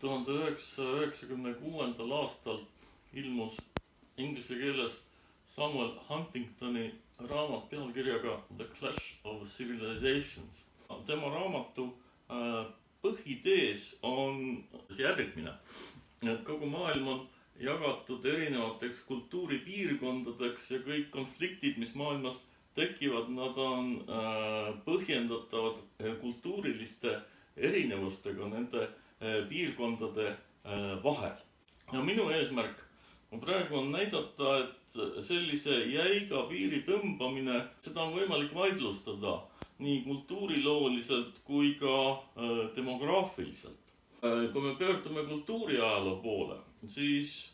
1996. aastal ilmus inglise keeles Samuel Huntingtoni raamat pealkirjaga The Clash of Civilizations. Tema raamatu põhitees on järgmine, et kogu maailm on jagatud erinevateks kultuuripiirkondadeks ja kõik konfliktid, mis maailmas tekivad, nad on põhjendatavad kultuuriliste erinevustega nende piirkondade vahel. Ja minu eesmärk praegu on näidata, et sellise jäiga piiri tõmbamine, seda on võimalik vaidlustada nii kultuurilooliselt kui ka demograafiliselt. Kui me pöördume kultuuriajaloo poole, siis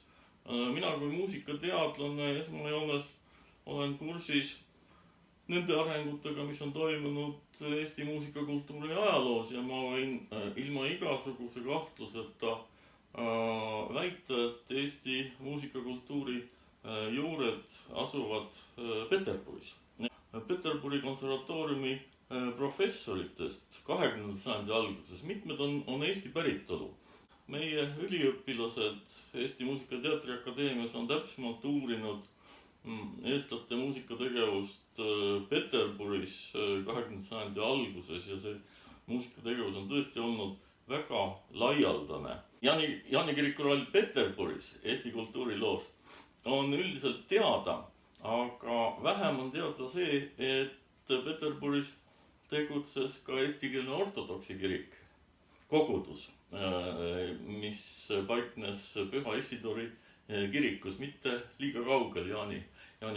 mina kui muusikateadlane esmajoones olen kursis nende arengutega, mis on toimunud Eesti muusikakultuuri ajaloos ja ma võin ilma igasuguse kahtluseta väita, et Eesti muusikakultuuri juured asuvad Peterburis. Peterburi konservatooriumi professoritest 20. sajandi alguses mitmed on Eesti päritolu. Meie üliõpilased Eesti Muusika- ja Teatriakadeemias on täpsemalt uurinud eestlaste muusikategevust Peterburis 20. sajandi alguses ja see muusikategevus on tõesti olnud väga laialdane. Jaani kiriku roll Peterburis Eesti kultuuriloos on üldiselt teada, aga vähem on teada see, et Peterburis tegutses ka eestikeelne ortodoksi kirik, kogudus, mis paiknes Püha Isidori kirikus, mitte liiga kaugel Jaani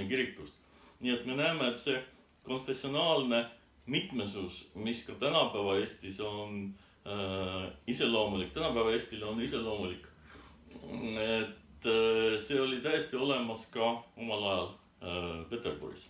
kirikust. Nii et me näeme, et see konfessionaalne mitmesus, mis ka tänapäeva Eestis on iseloomulik, tänapäeva Eestile on iseloomulik, et see oli täiesti olemas ka omal ajal Peterburis.